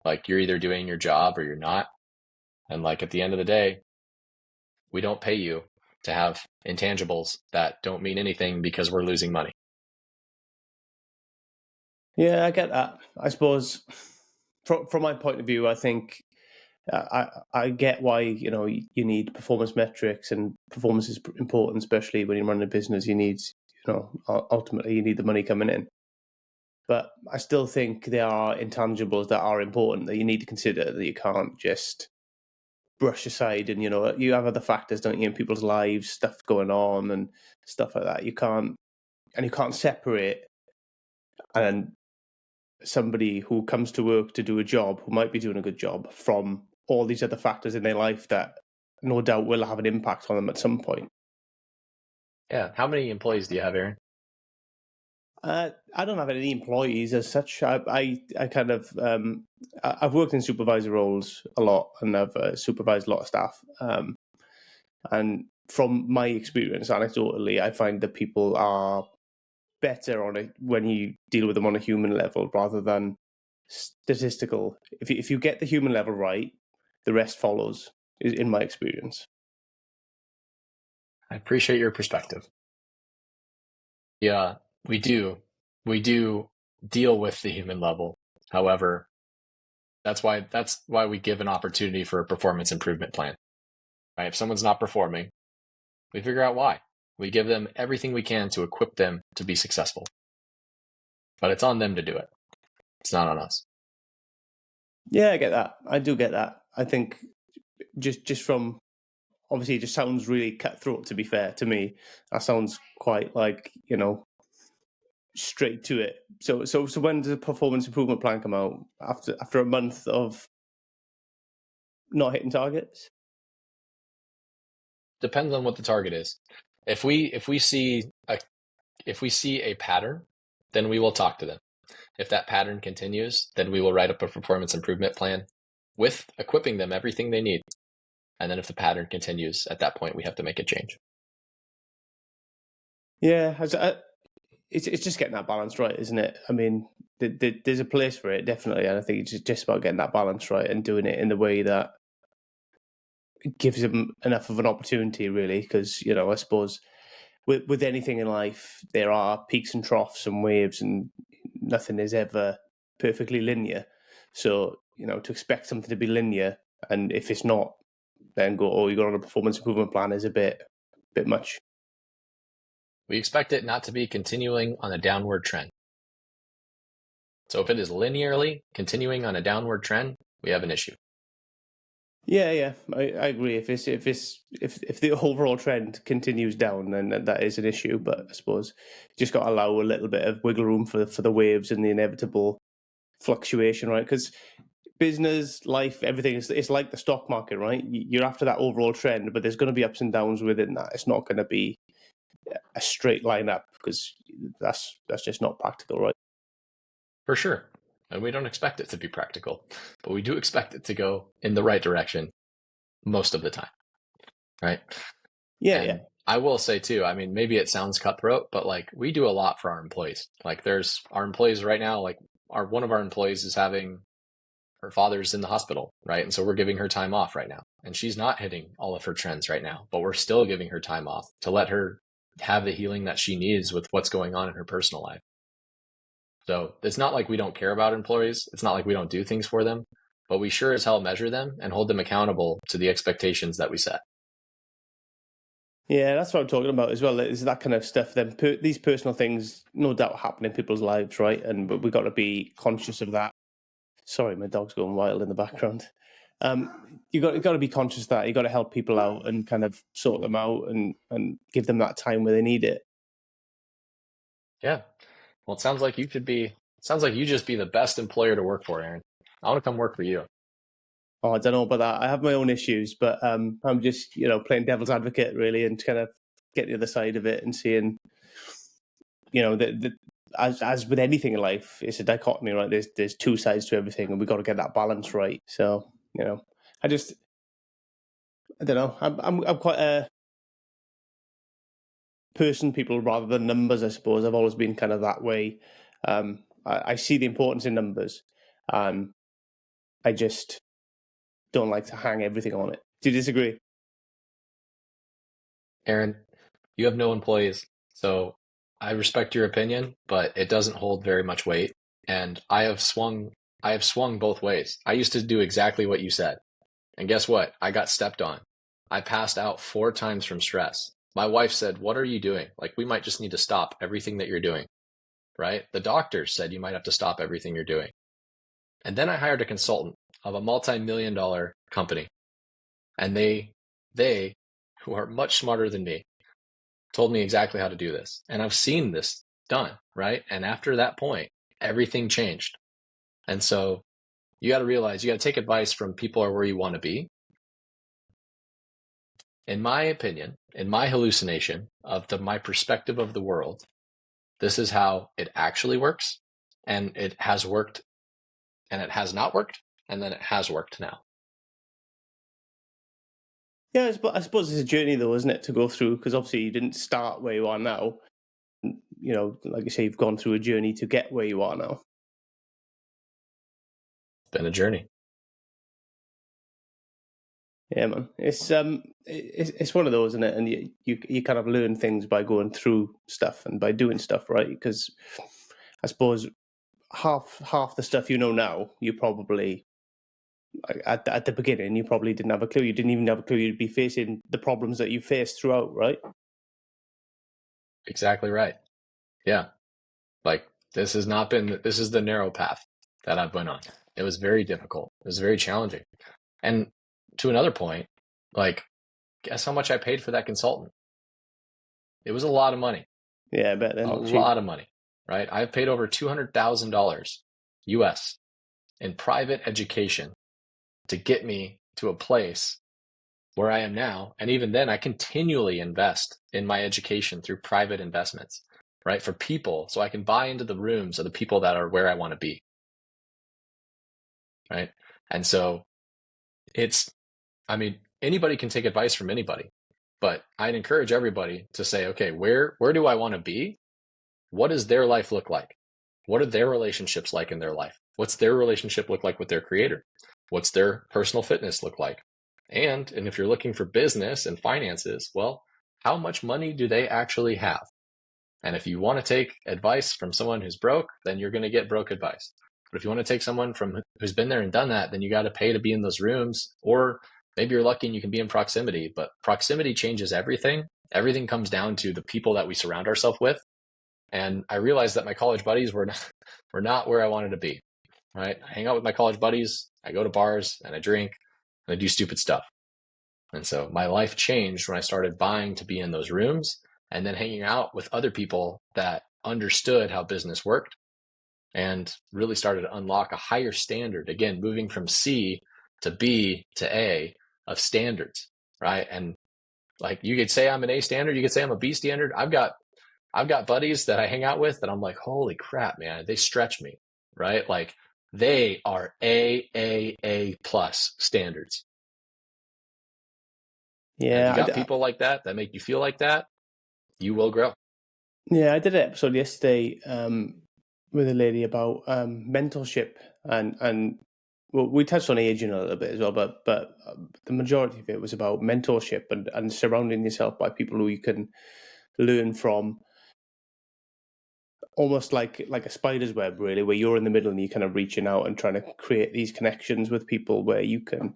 Like you're either doing your job or you're not. And like at the end of the day, we don't pay you to have intangibles that don't mean anything because we're losing money. Yeah, I get that. I suppose from my point of view, I think I get why you need performance metrics, and performance is important, especially when you're running a business. You need ultimately you need the money coming in. But I still think there are intangibles that are important that you need to consider, that you can't just brush aside. And you have other factors, don't you, in people's lives, stuff going on and stuff like that. You can't separate and somebody who comes to work to do a job, who might be doing a good job, from all these other factors in their life that no doubt will have an impact on them at some point. Yeah. How many employees do you have, Aaron? I don't have any employees as such. I kind of I've worked in supervisor roles a lot, and I've supervised a lot of staff. And from my experience, anecdotally, I find that people are better on it when you deal with them on a human level rather than statistical. If you get the human level right, the rest follows. In my experience. I appreciate your perspective. Yeah, we do. We do deal with the human level. However, that's why we give an opportunity for a performance improvement plan. Right? If someone's not performing, we figure out why. We give them everything we can to equip them to be successful. But it's on them to do it. It's not on us. Yeah, I get that. I do get that. I think just from obviously it just sounds really cutthroat, to be fair to me. That sounds quite like, straight to it. So when does the performance improvement plan come out? After a month of not hitting targets? Depends on what the target is. If we see a pattern, then we will talk to them. If that pattern continues, then we will write up a performance improvement plan with equipping them everything they need. And then if the pattern continues, at that point, we have to make a change. Yeah, it's just getting that balance right, isn't it? I mean, there's a place for it, definitely. And I think it's just about getting that balance right and doing it in the way that gives them enough of an opportunity, really. Because, I suppose with anything in life, there are peaks and troughs and waves, and nothing is ever perfectly linear. So, to expect something to be linear, and if it's not, then you got on a performance improvement plan is a bit much. We expect it not to be continuing on a downward trend. So if it is linearly continuing on a downward trend, we have an issue. Yeah, I agree. If the overall trend continues down, then that is an issue. But I suppose you just got to allow a little bit of wiggle room for the waves and the inevitable fluctuation, right? Because business, life, everything it's like the stock market, right? You're after that overall trend, but there's going to be ups and downs within that. It's not going to be a straight line up because that's just not practical, right? For sure. And we don't expect it to be practical, but we do expect it to go in the right direction most of the time, right? Yeah. I will say too, I mean, maybe it sounds cutthroat, but like we do a lot for our employees. Like there's our employees right now, like one of our employees is having her father's in the hospital, right? And so we're giving her time off right now. And she's not hitting all of her trends right now, but we're still giving her time off to let her have the healing that she needs with what's going on in her personal life. So it's not like we don't care about employees. It's not like we don't do things for them, but we sure as hell measure them and hold them accountable to the expectations that we set. Yeah, that's what I'm talking about as well. Is that kind of stuff. Then these personal things, no doubt, happen in people's lives, right? But we've got to be conscious of that. Sorry, my dog's going wild in the background. You got to be conscious of that. You got to help people out and kind of sort them out and give them that time where they need it. Yeah. Well, it sounds like you just be the best employer to work for, Aaron. I want to come work for you. Oh, I don't know about that. I have my own issues, but I'm just playing devil's advocate really, and kind of get the other side of it and seeing, as with anything in life, it's a dichotomy, right? There's two sides to everything, and we've got to get that balance right. So I don't know. I'm quite a person, people rather than numbers. I suppose I've always been kind of that way. I see the importance in numbers. I just don't like to hang everything on it. Do you disagree? Aaron, you have no employees, so I respect your opinion, but it doesn't hold very much weight. And I have swung both ways. I used to do exactly what you said. And guess what? I got stepped on. I passed out 4 times from stress. My wife said, "What are you doing? Like, we might just need to stop everything that you're doing." Right? The doctors said you might have to stop everything you're doing. And then I hired a consultant of a multi-million-dollar company. And they, who are much smarter than me, told me exactly how to do this. And I've seen this done, right? And after that point, everything changed. And so you got to realize you got to take advice from people who are where you want to be. In my opinion, in my hallucination of my perspective of the world, this is how it actually works. And it has worked, and it has not worked, and then it has worked now. Yeah, I suppose it's a journey though, isn't it, to go through? Because obviously you didn't start where you are now. You know, like you say, you've gone through a journey to get where you are now. It's been a journey. Yeah, man. It's one of those, isn't it? And you kind of learn things by going through stuff and by doing stuff, right? Because I suppose half the stuff you know now, you probably at the beginning you probably didn't have a clue. You didn't even have a clue you'd be facing the problems that you faced throughout, right? Exactly right. Yeah. Like this is the narrow path that I've went on. It was very difficult. It was very challenging. And to another point, like, guess how much I paid for that consultant? It was a lot of money. Yeah, I bet then. A lot of money, right? I've paid over $200,000 US in private education to get me to a place where I am now. And even then, I continually invest in my education through private investments, right? For people, so I can buy into the rooms of the people that are where I want to be, right? And so anybody can take advice from anybody, but I'd encourage everybody to say, okay, where do I want to be? What does their life look like? What are their relationships like in their life? What's their relationship look like with their creator? What's their personal fitness look like? And if you're looking for business and finances, well, how much money do they actually have? And if you want to take advice from someone who's broke, then you're going to get broke advice. But if you want to take someone from who's been there and done that, then you got to pay to be in those rooms, or maybe you're lucky and you can be in proximity, but proximity changes everything. Everything comes down to the people that we surround ourselves with. And I realized that my college buddies were not where I wanted to be, right? I hang out with my college buddies, I go to bars and I drink and I do stupid stuff. And so my life changed when I started buying to be in those rooms and then hanging out with other people that understood how business worked and really started to unlock a higher standard. Again, moving from C to B to A of standards, right? And like, you could say I'm an A standard, you could say I'm a B standard. I've got buddies that I hang out with that I'm like, holy crap, man, they stretch me, right? Like, they are A plus standards. Yeah. And you got people like that make you feel like that, you will grow. Yeah, I did an episode yesterday with a lady about mentorship and well, we touched on aging a little bit as well, but the majority of it was about mentorship and surrounding yourself by people who you can learn from, almost like a spider's web, really, where you're in the middle and you're kind of reaching out and trying to create these connections with people where you can,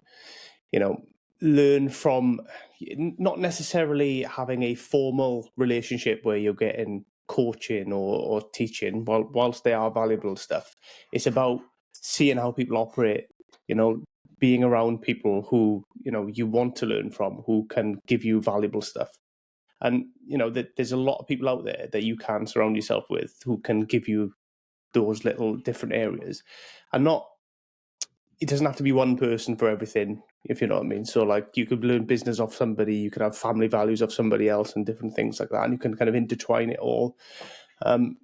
learn from, not necessarily having a formal relationship where you're getting coaching or teaching, whilst they are valuable stuff. It's about seeing how people operate, being around people who, you want to learn from, who can give you valuable stuff. And, there's a lot of people out there that you can surround yourself with who can give you those little different areas. And it doesn't have to be one person for everything, if you know what I mean. So, like, you could learn business off somebody, you could have family values of somebody else and different things like that. And you can kind of intertwine it all. And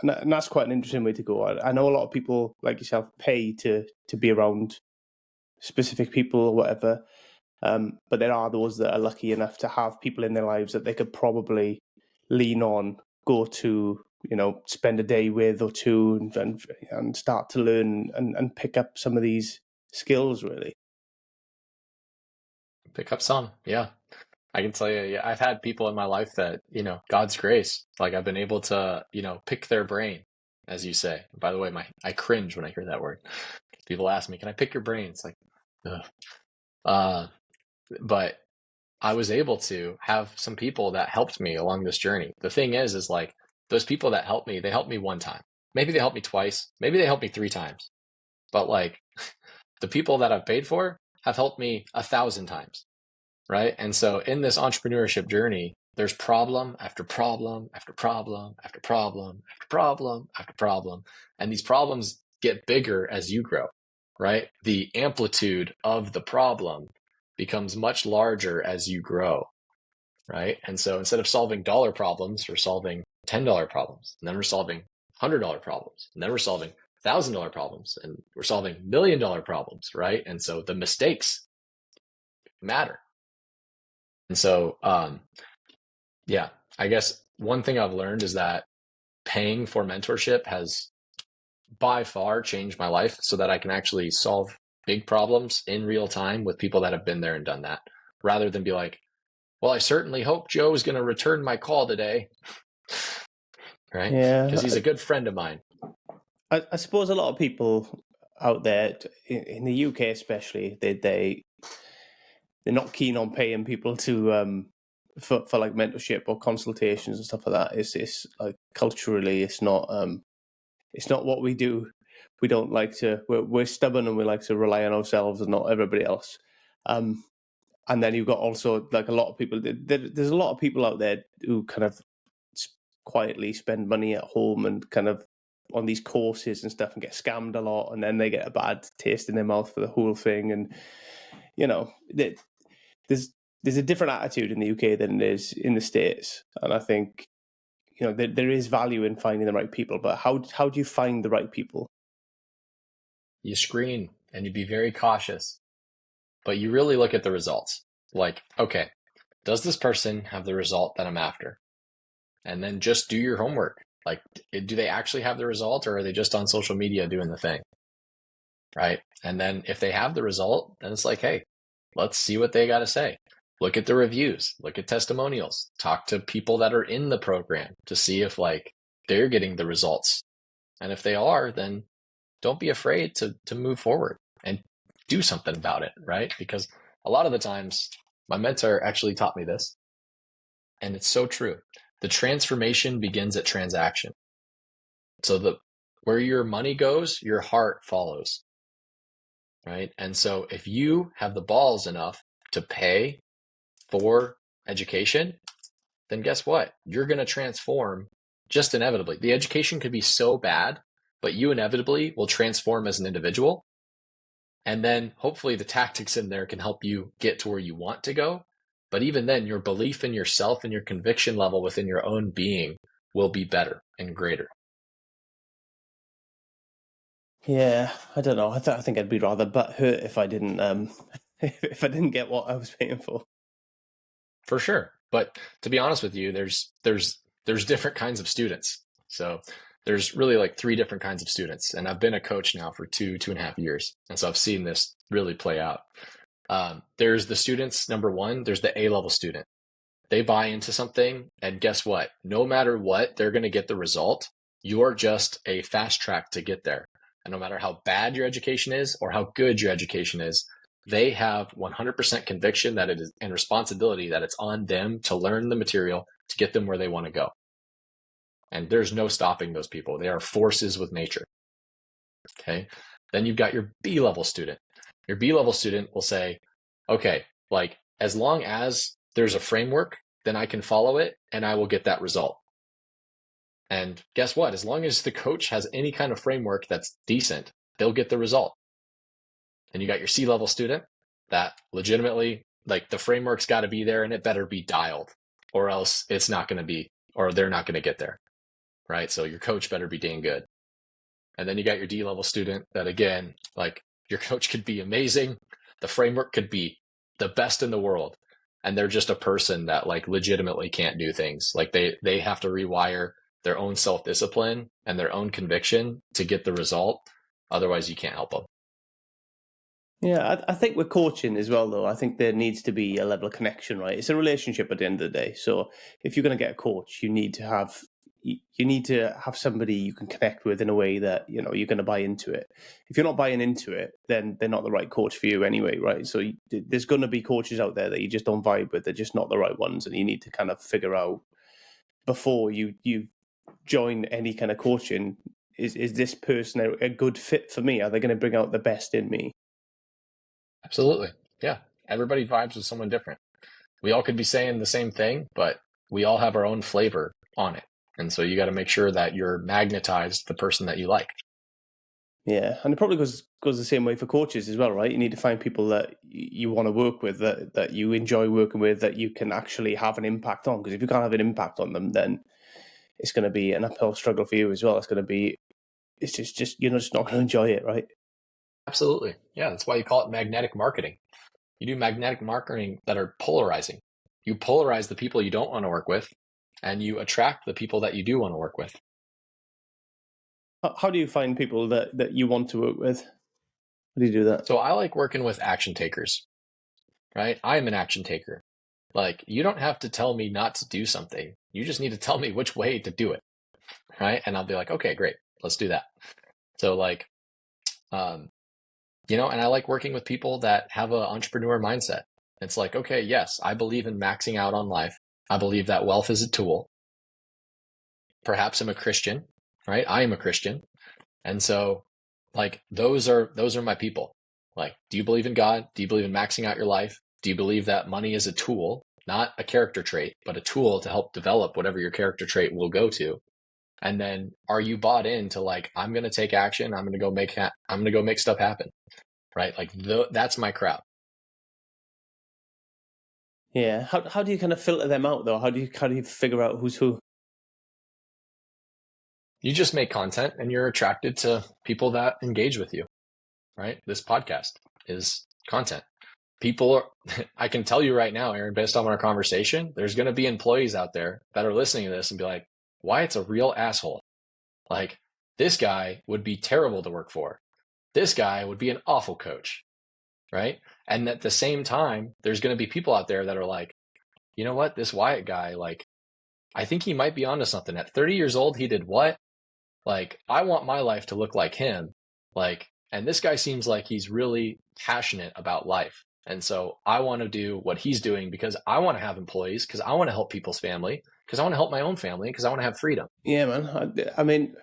that's quite an interesting way to go. I know a lot of people like yourself pay to be around specific people or whatever. But there are those that are lucky enough to have people in their lives that they could probably lean on, go to, spend a day with or two and start to learn and pick up some of these skills, really. Pick up some, yeah. I can tell you, I've had people in my life that, God's grace, like, I've been able to, pick their brain, as you say. By the way, I cringe when I hear that word. People ask me, can I pick your brain? It's like, ugh. But I was able to have some people that helped me along this journey. The thing is like, those people that helped me, they helped me one time. Maybe they helped me twice. Maybe they helped me 3 times. But like, the people that I've paid for have helped me 1,000 times, right? And so in this entrepreneurship journey, there's problem after problem after problem after problem after problem after problem. And these problems get bigger as you grow, right? The amplitude of the problem becomes much larger as you grow, right? And so instead of solving dollar problems or solving $10 problems, and then we're solving $100 problems, and then we're solving $1,000 problems, and we're solving $1 million problems, right? And so the mistakes matter. And so, yeah, I guess one thing I've learned is that paying for mentorship has by far changed my life so that I can actually solve big problems in real time with people that have been there and done that, rather than be like, well, I certainly hope Joe's going to return my call today. Right? Yeah. Because he's a good friend of mine. I suppose a lot of people out there, in the UK especially, they're not keen on paying people to for like mentorship or consultations and stuff like that. It's like culturally, it's not what we do. We don't like to. We're stubborn and we like to rely on ourselves and not everybody else. And then you've got also like a lot of people. There's a lot of people out there who kind of quietly spend money at home and kind of on these courses and stuff and get scammed a lot, and then they get a bad taste in their mouth for the whole thing. And you know, there's a different attitude in the UK than there is in the States, and I think there is value in finding the right people. But how do you find the right people? You screen and you be very cautious, but you really look at the results. Like, okay, does this person have the result that I'm after? And then just do your homework. Like, do they actually have the result, or are they just on social media doing the thing? Right? And then if they have the result, then it's like, hey, let's see what they got to say. Look at the reviews, look at testimonials, talk to people that are in the program to see if like they're getting the results. And if they are, then don't be afraid to move forward and do something about it, right? Because a lot of the times, my mentor actually taught me this, and it's so true. The transformation begins at transaction. So where your money goes, your heart follows, right? And so if you have the balls enough to pay for education, then guess what? You're going to transform just inevitably. The education could be so bad, but you inevitably will transform as an individual. And then hopefully the tactics in there can help you get to where you want to go. But even then, your belief in yourself and your conviction level within your own being will be better and greater. Yeah, I don't know. I think I'd be rather butthurt if I didn't if I didn't get what I was paying for. For sure. But to be honest with you, there's different kinds of students. So there's really like 3 different kinds of students. And I've been a coach now for 2.5 years. And so I've seen this really play out. There's the students, number one, there's the A-level student. They buy into something, and guess what? No matter what, they're going to get the result. You're just a fast track to get there. And no matter how bad your education is or how good your education is, they have 100% conviction that it is, and responsibility that it's on them to learn the material to get them where they want to go. And there's no stopping those people. They are forces with nature. Okay. Then you've got your B-level student. Your B-level student will say, okay, like as long as there's a framework, then I can follow it and I will get that result. And guess what? As long as the coach has any kind of framework that's decent, they'll get the result. And you got your C-level student that legitimately, like the framework's got to be there and it better be dialed, or else it's not going to be, or they're not going to get there, right? So your coach better be dang good. And then you got your D-level student that, again, like your coach could be amazing. The framework could be the best in the world. And they're just a person that like legitimately can't do things. Like they have to rewire their own self-discipline and their own conviction to get the result. Otherwise, you can't help them. Yeah, I think with coaching as well, though, I think there needs to be a level of connection, right? It's a relationship at the end of the day. So if you're going to get a coach, you need to have somebody you can connect with in a way that you're going to buy into it. If you're not buying into it, then they're not the right coach for you anyway, right? So there's going to be coaches out there that you just don't vibe with. They're just not the right ones, and you need to kind of figure out before you join any kind of coaching, is this person a good fit for me? Are they going to bring out the best in me? Absolutely. Yeah. Everybody vibes with someone different. We all could be saying the same thing, but we all have our own flavor on it. And so you got to make sure that you're magnetized the person that you like. Yeah, and it probably goes the same way for coaches as well, right? You need to find people that you want to work with, that you enjoy working with, that you can actually have an impact on. Because if you can't have an impact on them, then it's going to be an uphill struggle for you as well. It's just you're just not going to enjoy it, right? Absolutely. Yeah, that's why you call it magnetic marketing. You do magnetic marketing that are polarizing. You polarize the people you don't want to work with, and you attract the people that you do want to work with. How do you find people that you want to work with? How do you do that? So I like working with action takers, right? I am an action taker. Like, you don't have to tell me not to do something. You just need to tell me which way to do it, right? And I'll be like, okay, great, let's do that. So like, and I like working with people that have an entrepreneur mindset. It's like, okay, yes, I believe in maxing out on life. I believe that wealth is a tool. Perhaps I'm a Christian, right? I am a Christian. And so like, those are my people. Like, do you believe in God? Do you believe in maxing out your life? Do you believe that money is a tool, not a character trait, but a tool to help develop whatever your character trait will go to? And then are you bought into like, I'm going to take action. I'm going to go make stuff happen. Right? Like that's my crowd. Yeah. How do you kind of filter them out though? How do you figure out who's who? You just make content and you're attracted to people that engage with you. Right? This podcast is content. I can tell you right now, Aaron, based on our conversation, there's going to be employees out there that are listening to this and be like, Wyatt's a real asshole. Like, this guy would be terrible to work for. This guy would be an awful coach. Right? And at the same time, there's going to be people out there that are like, you know what? This Wyatt guy, like, I think he might be onto something. At 30 years old, he did what? Like, I want my life to look like him. Like, and this guy seems like he's really passionate about life. And so I want to do what he's doing because I want to have employees, because I want to help people's family, because I want to help my own family, because I want to have freedom. Yeah, man. I mean,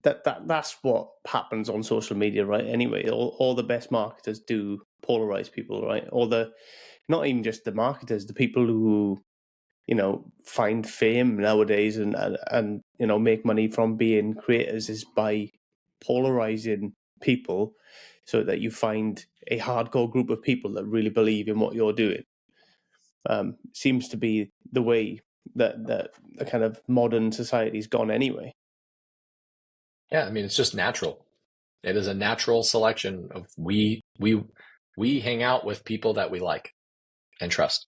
that's what happens on social media, right? Anyway, all the best marketers do polarize people, right? Not even just the marketers, the people who find fame nowadays and make money from being creators is by polarizing people, so that you find a hardcore group of people that really believe in what you're doing. Seems to be the way that the kind of modern society's gone anyway. Yeah, I mean, it's just natural. It is a natural selection of we hang out with people that we like and trust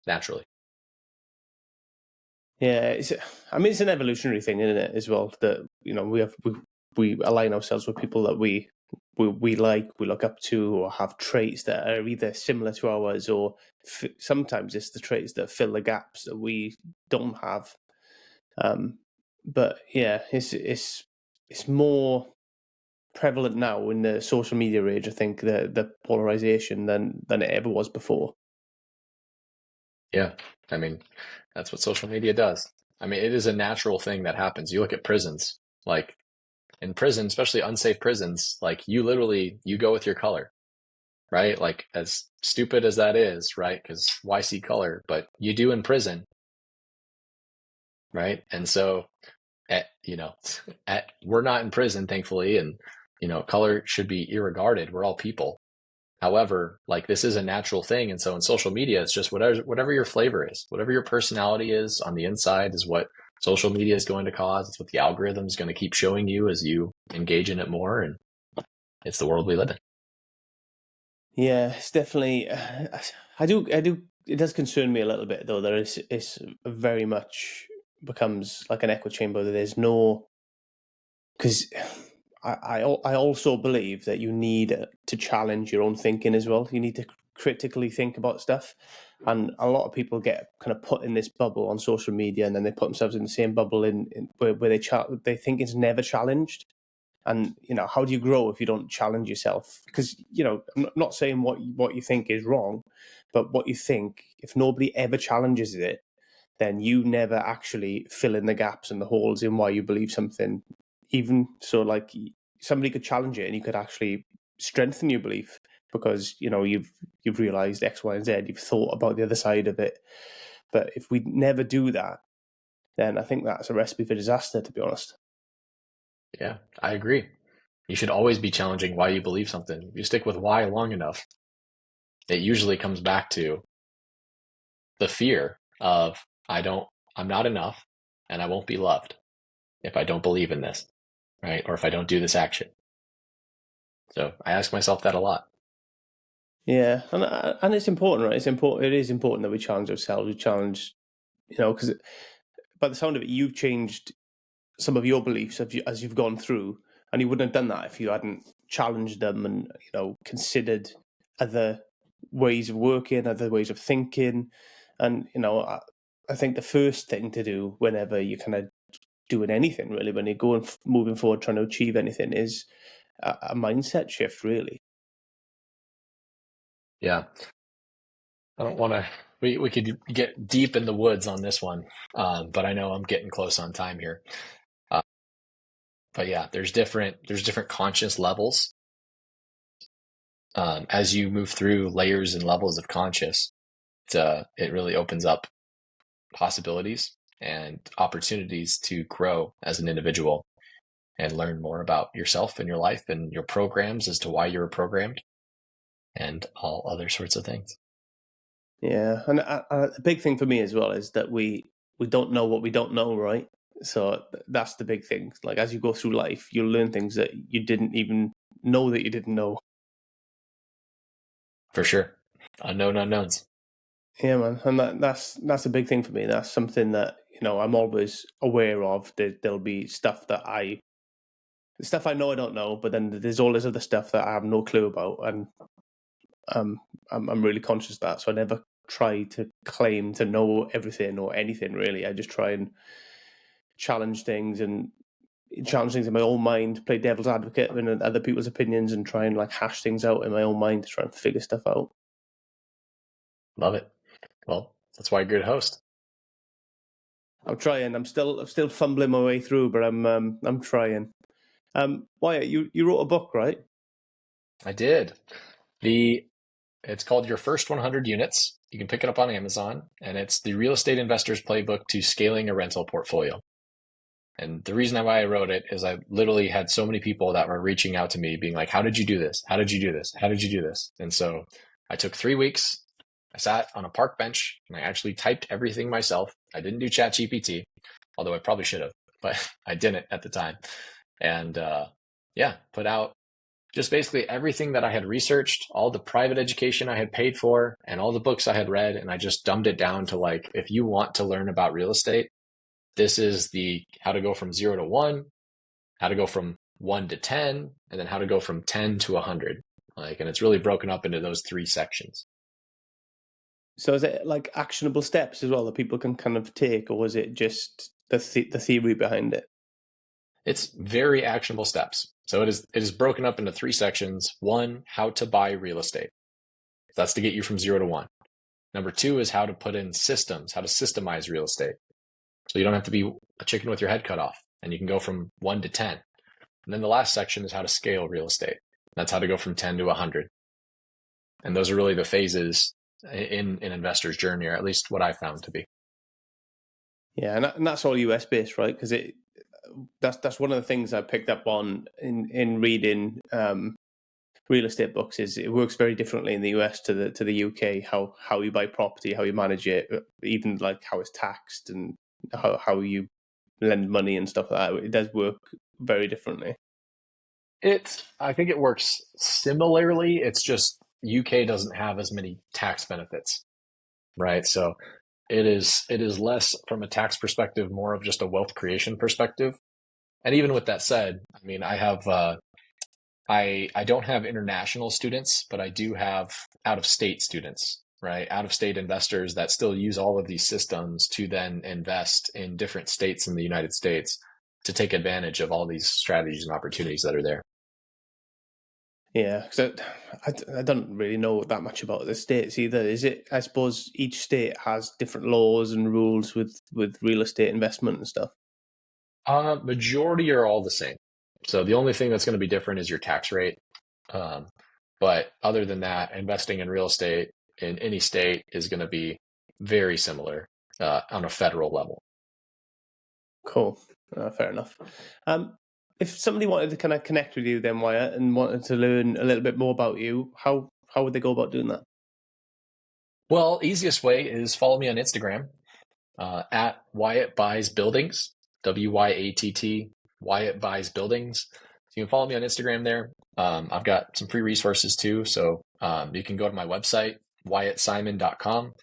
naturally. Yeah, it's an evolutionary thing, isn't it, as well? That we align ourselves with people that we like, we look up to, or have traits that are either similar to ours, or sometimes it's the traits that fill the gaps that we don't have. But yeah, it's more prevalent now in the social media age, I think, the polarization than it ever was before. Yeah, I mean, that's what social media does. I mean, it is a natural thing that happens. You look at prisons, like in prison, especially unsafe prisons, like you go with your color, right? Like, as stupid as that is, right? Because why see color? But you do in prison, right? And so, we're not in prison, thankfully, and color should be irregarded. We're all people. However, like, this is a natural thing. And so in social media, it's just whatever your flavor is, whatever your personality is on the inside is what social media is going to cause. It's what the algorithm is going to keep showing you as you engage in it more. And it's the world we live in. Yeah, it's definitely. I do. It does concern me a little bit, though. It's very much becomes like an echo chamber. There's no, because I also believe that you need to challenge your own thinking as well. You need to critically think about stuff, and a lot of people get kind of put in this bubble on social media, and then they put themselves in the same bubble where they think it's never challenged. And how do you grow if you don't challenge yourself? Because I'm not saying what you think is wrong, but what you think, if nobody ever challenges it, then you never actually fill in the gaps and the holes in why you believe something. Even so, like, somebody could challenge it and you could actually strengthen your belief, because you've realized X, Y, and Z. You've thought about the other side of it. But if we never do that, then I think that's a recipe for disaster, to be honest. Yeah, I agree. You should always be challenging why you believe something. If you stick with why long enough, it usually comes back to the fear of I'm not enough. and I won't be loved if I don't believe in this, right? Or if I don't do this action. So I ask myself that a lot. Yeah, and it's important, right? It's important. It is important that we challenge ourselves. We challenge, because by the sound of it, you've changed some of your beliefs as you've gone through, and you wouldn't have done that if you hadn't challenged them and considered other ways of working, other ways of thinking, and I think the first thing to do whenever you're kind of doing anything, really, when you're moving forward, trying to achieve anything, is a mindset shift, really. Yeah. I don't want to, we could get deep in the woods on this one, but I know I'm getting close on time here. But yeah, there's different conscious levels. As you move through layers and levels of conscious, it really opens up possibilities and opportunities to grow as an individual and learn more about yourself and your life and your programs as to why you were programmed and all other sorts of things. Yeah, and a big thing for me as well is that we don't know what we don't know, right? So that's the big thing. Like, as you go through life, you'll learn things that you didn't even know that you didn't know. For sure. Unknown unknowns. Yeah, man, and that's a big thing for me. That's something that I'm always aware of. There'll be stuff I know I don't know, but then there's all this other stuff that I have no clue about, and I'm really conscious of that. So I never try to claim to know everything or anything, really. I just try and challenge things in my own mind, play devil's advocate in other people's opinions, and try and hash things out in my own mind to try and figure stuff out. Love it. Well, that's why you're a good host. I'm trying. I'm still fumbling my way through, but I'm trying. Wyatt, you wrote a book, right? I did. It's called Your First 100 Units. You can pick it up on Amazon, and it's the real estate investor's playbook to scaling a rental portfolio. And the reason why I wrote it is I literally had so many people that were reaching out to me being like, how did you do this? How did you do this? How did you do this? And so I took 3 weeks. I sat on a park bench and I actually typed everything myself. I didn't do ChatGPT, although I probably should have, but I didn't at the time. And put out just basically everything that I had researched, all the private education I had paid for, and all the books I had read. And I just dumbed it down to if you want to learn about real estate, this is the how to go from 0 to 1, how to go from 1 to 10, and then how to go from 10 to 100. And it's really broken up into those 3 sections. So is it actionable steps as well that people can kind of take, or is it just the theory behind it? It's very actionable steps. So it is broken up into 3 sections. 1, how to buy real estate. That's to get you from 0 to 1. Number 2 is how to put in systems, how to systemize real estate. So you don't have to be a chicken with your head cut off, and you can go from 1 to 10. And then the last section is how to scale real estate. That's how to go from 10 to 100. And those are really the phases in an investor's journey, or at least what I found to be. Yeah, and that's all US based, right? Because that's one of the things I picked up on in reading real estate books. Is it works very differently in the US to the UK. How you buy property, how you manage it, even how it's taxed, and how you lend money and stuff like that. It does work very differently. I think it works similarly. It's just UK doesn't have as many tax benefits, right? So it is less from a tax perspective, more of just a wealth creation perspective. And even with that said, I mean, I have I don't have international students, but I do have out of state students, right? Out of state investors that still use all of these systems to then invest in different states in the United States to take advantage of all these strategies and opportunities that are there. Yeah, because I don't really know that much about the states either. Is it? I suppose each state has different laws and rules with real estate investment and stuff. Majority are all the same. So the only thing that's going to be different is your tax rate. But other than that, investing in real estate in any state is going to be very similar on a federal level. Cool. Fair enough. If somebody wanted to kind of connect with you then, Wyatt, and wanted to learn a little bit more about you, how would they go about doing that? Well, easiest way is follow me on Instagram. at Wyatt Buys Buildings, WYATT, Wyatt Buys Buildings. So you can follow me on Instagram there. I've got some free resources too. So you can go to my website, WyattSimon.com,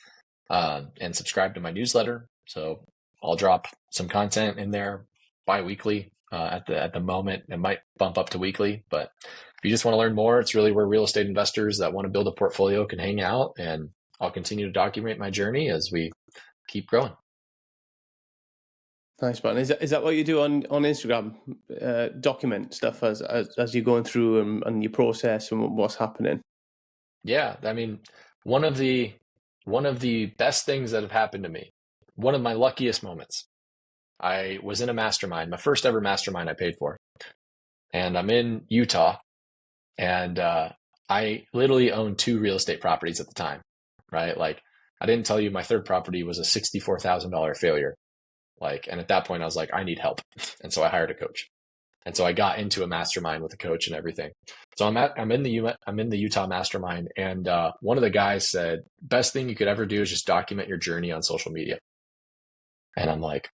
and subscribe to my newsletter. So I'll drop some content in there bi-weekly. At the moment, it might bump up to weekly, but if you just want to learn more, it's really where real estate investors that want to build a portfolio can hang out, and I'll continue to document my journey as we keep growing. Nice, man. Is that what you do on Instagram? Document stuff as you're going through and your process and what's happening. Yeah, I mean, one of the best things that have happened to me, one of my luckiest moments. I was in a mastermind, my first ever mastermind I paid for, and I'm in Utah, and I literally owned 2 real estate properties at the time, right? Like, I didn't tell you my third property was a $64,000 failure. Like, and at that point I was like, I need help. And so I hired a coach. And so I got into a mastermind with a coach and everything. So I'm in the Utah mastermind. And one of the guys said, best thing you could ever do is just document your journey on social media. And I'm like,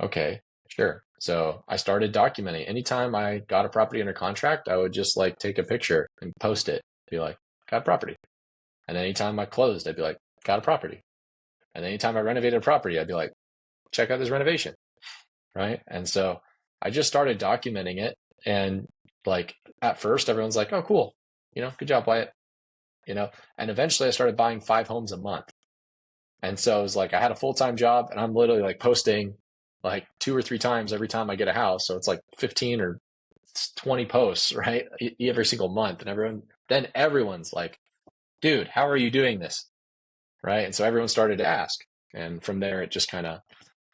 okay, sure. So I started documenting. Anytime I got a property under contract, I would just like take a picture and post it, be like, got a property. And anytime I closed, I'd be like, got a property. And anytime I renovated a property, I'd be like, check out this renovation, right? And so I just started documenting it. And like at first, everyone's like, oh, cool. Good job, Wyatt. And eventually I started buying 5 homes a month. And so it was like I had a full-time job, and I'm literally like posting like 2 or 3 times every time I get a house. So it's like 15 or 20 posts, right? Every single month. And everyone's like, dude, how are you doing this? Right? And so everyone started to ask. And from there, it just kind of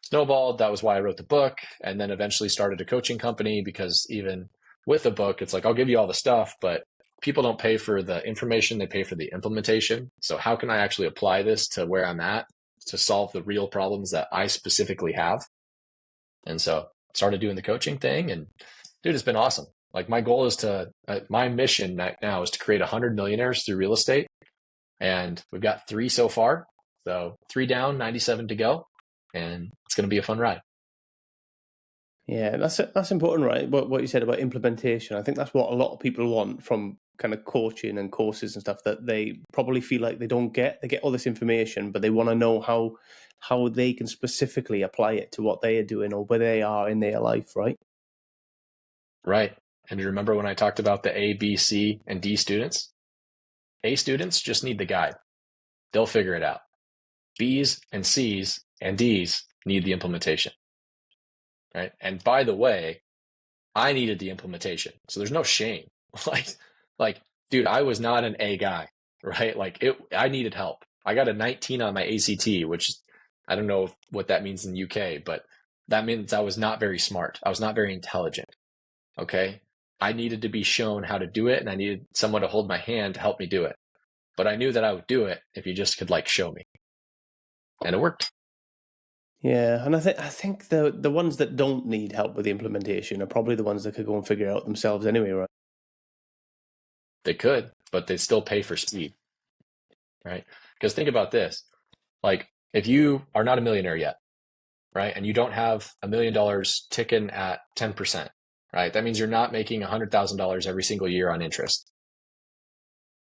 snowballed. That was why I wrote the book, and then eventually started a coaching company, because even with a book, it's like, I'll give you all the stuff, but people don't pay for the information, they pay for the implementation. So how can I actually apply this to where I'm at to solve the real problems that I specifically have? And so started doing the coaching thing, and dude, it's been awesome. Like my goal is my mission right now is to create 100 millionaires through real estate. And we've got 3 so far. So 3 down, 97 to go. And it's going to be a fun ride. Yeah, that's important, right? What you said about implementation. I think that's what a lot of people want from kind of coaching and courses and stuff, that they probably feel like they don't get. They get all this information, but they want to know how they can specifically apply it to what they are doing or where they are in their life, right? Right. And you remember when I talked about the A, B, C, and D students? A students just need the guide. They'll figure it out. B's and C's and D's need the implementation. Right. And by the way, I needed the implementation. So there's no shame. like, dude, I was not an A guy, right? I needed help. I got a 19 on my ACT, which I don't know what that means in the UK, but that means I was not very smart. I was not very intelligent. Okay. I needed to be shown how to do it, and I needed someone to hold my hand to help me do it. But I knew that I would do it if you just could show me. And it worked. Yeah, and I think the ones that don't need help with the implementation are probably the ones that could go and figure it out themselves anyway, right? They could, but they still pay for speed, right? Because think about this. If you are not a millionaire yet, right, and you don't have $1 million ticking at 10%, right? That means you're not making $100,000 every single year on interest.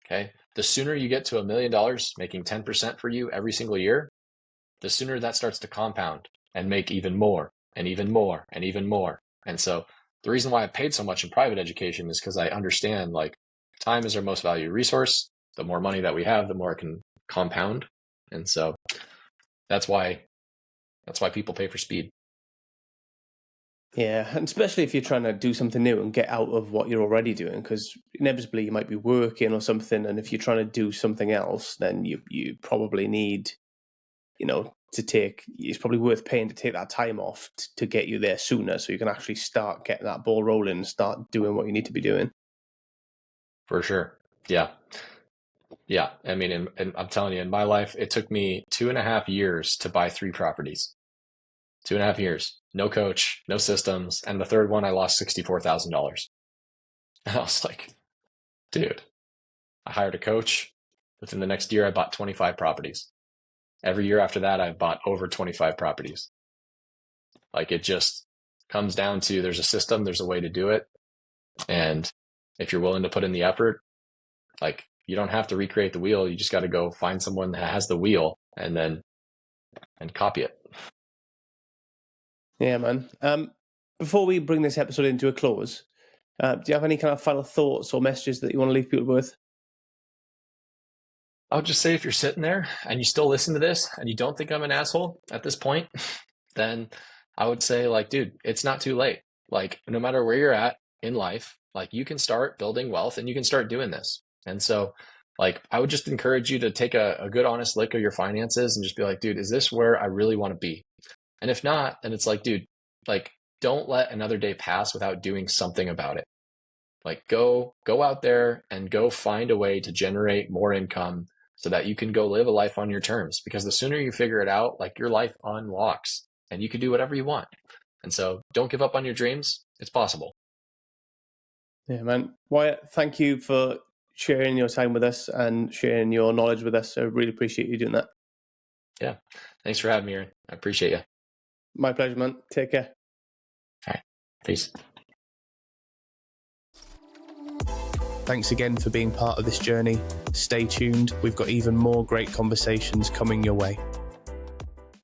Okay. The sooner you get to $1 million making 10% for you every single year, the sooner that starts to compound and make even more and even more and even more. And so the reason why I paid so much in private education is because I understand time is our most valued resource. The more money that we have, the more it can compound. And so that's why people pay for speed. Yeah, and especially if you're trying to do something new and get out of what you're already doing, because inevitably you might be working or something, and if you're trying to do something else, then you probably need, it's probably worth paying to take that time off to get you there sooner, so you can actually start getting that ball rolling and start doing what you need to be doing. For sure. Yeah. Yeah. I mean, and I'm telling you, in my life, it took me 2.5 years to buy 3 properties. 2.5 years, no coach, no systems. And the third one, I lost $64,000. And I was like, dude, I hired a coach. Within the next year, I bought 25 properties. every year after that, I've bought over 25 properties. Like, it just comes down to, there's a system, there's a way to do it. And if you're willing to put in the effort, like, you don't have to recreate the wheel. You just got to go find someone that has the wheel and copy it. Yeah, man. Before we bring this episode into a close, do you have any kind of final thoughts or messages that you want to leave people with? I would just say, if you're sitting there and you still listen to this and you don't think I'm an asshole at this point, then I would say, like, dude, it's not too late. Like, no matter where you're at in life, like, you can start building wealth and you can start doing this. And so, like, I would just encourage you to take a good, honest look at your finances and just be like, dude, is this where I really want to be? And if not, then it's like, dude, like, don't let another day pass without doing something about it. Like, go out there and go find a way to generate more income so that you can go live a life on your terms. Because the sooner you figure it out, like, your life unlocks and you can do whatever you want. And so don't give up on your dreams. It's possible. Yeah, man. Wyatt, thank you for sharing your time with us and sharing your knowledge with us. I really appreciate you doing that. Yeah. Thanks for having me, Aaron. I appreciate you. My pleasure, man. Take care. All right. Peace. Thanks again for being part of this journey. Stay tuned. We've got even more great conversations coming your way.